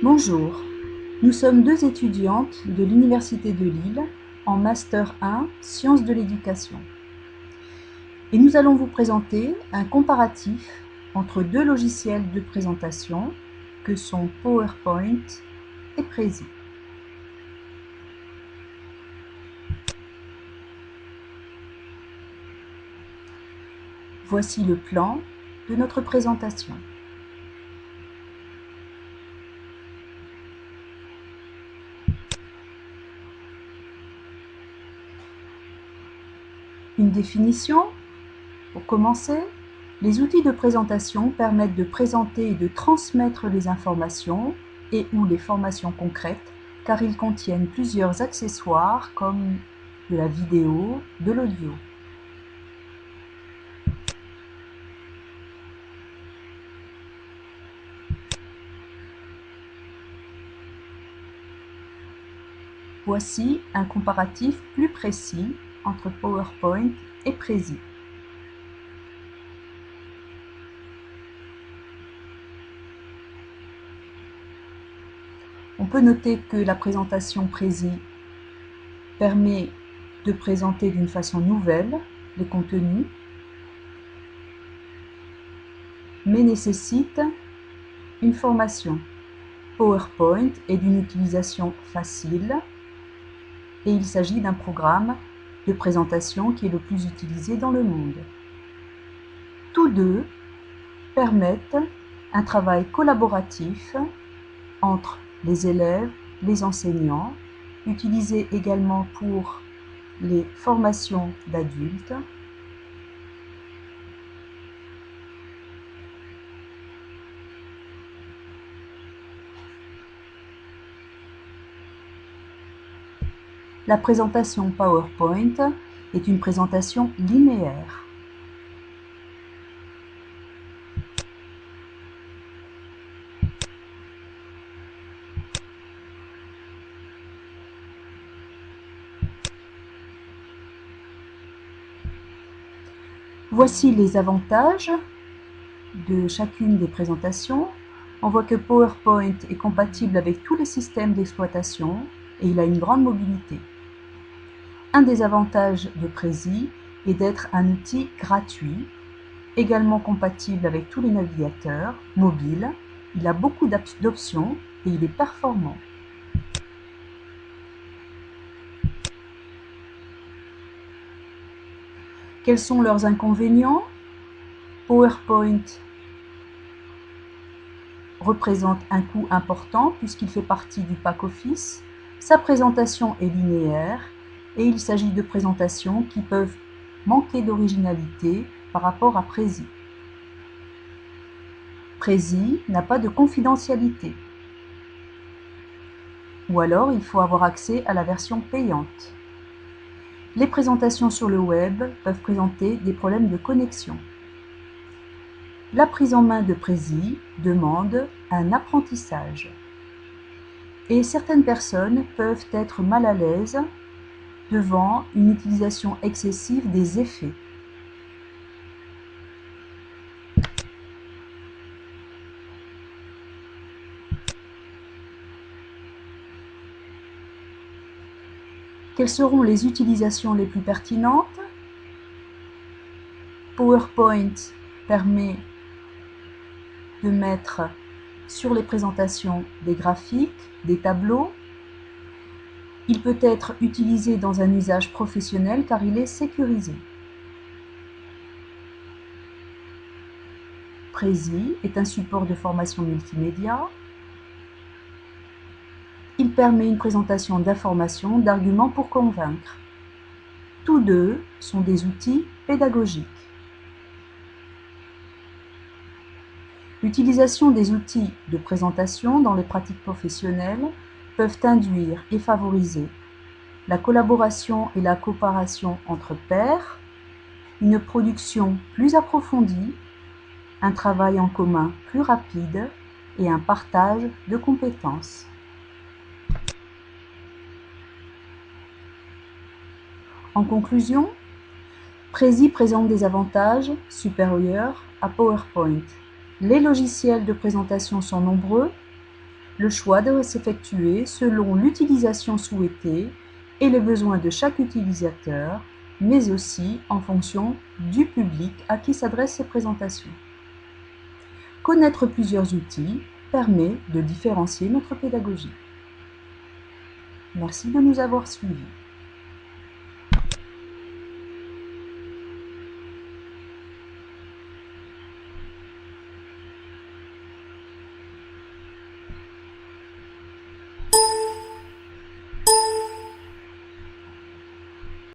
Bonjour, nous sommes deux étudiantes de l'Université de Lille en Master 1 Sciences de l'éducation. Et nous allons vous présenter un comparatif entre deux logiciels de présentation que sont PowerPoint et Prezi. Voici le plan de notre présentation. Une définition. Pour commencer, les outils de présentation permettent de présenter et de transmettre les informations et ou les formations concrètes car ils contiennent plusieurs accessoires comme de la vidéo, de l'audio. Voici un comparatif plus précis entre PowerPoint et Prezi. On peut noter que la présentation Prezi permet de présenter d'une façon nouvelle les contenus, mais nécessite une formation. PowerPoint est d'une utilisation facile et il s'agit d'un programme de présentation qui est le plus utilisé dans le monde. Tous deux permettent un travail collaboratif entre les élèves, les enseignants, utilisé également pour les formations d'adultes. La présentation PowerPoint est une présentation linéaire. Voici les avantages de chacune des présentations. On voit que PowerPoint est compatible avec tous les systèmes d'exploitation et il a une grande mobilité. Un des avantages de Prezi est d'être un outil gratuit, également compatible avec tous les navigateurs mobiles. Il a beaucoup d'options et il est performant. Quels sont leurs inconvénients? PowerPoint représente un coût important puisqu'il fait partie du pack Office. Sa présentation est linéaire et il s'agit de présentations qui peuvent manquer d'originalité par rapport à Prezi. Prezi n'a pas de confidentialité. Ou alors il faut avoir accès à la version payante. Les présentations sur le web peuvent présenter des problèmes de connexion. La prise en main de Prezi demande un apprentissage. Et certaines personnes peuvent être mal à l'aise devant une utilisation excessive des effets. Quelles seront les utilisations les plus pertinentes? PowerPoint permet de mettre sur les présentations des graphiques, des tableaux. Il peut être utilisé dans un usage professionnel car il est sécurisé. Prezi est un support de formation multimédia. Il permet une présentation d'informations, d'arguments pour convaincre. Tous deux sont des outils pédagogiques. L'utilisation des outils de présentation dans les pratiques professionnelles peuvent induire et favoriser la collaboration et la coopération entre pairs, une production plus approfondie, un travail en commun plus rapide et un partage de compétences. En conclusion, Prezi présente des avantages supérieurs à PowerPoint. Les logiciels de présentation sont nombreux, Le choix doit s'effectuer selon l'utilisation souhaitée et les besoins de chaque utilisateur, mais aussi en fonction du public à qui s'adressent ces présentations. Connaître plusieurs outils permet de différencier notre pédagogie. Merci de nous avoir suivis.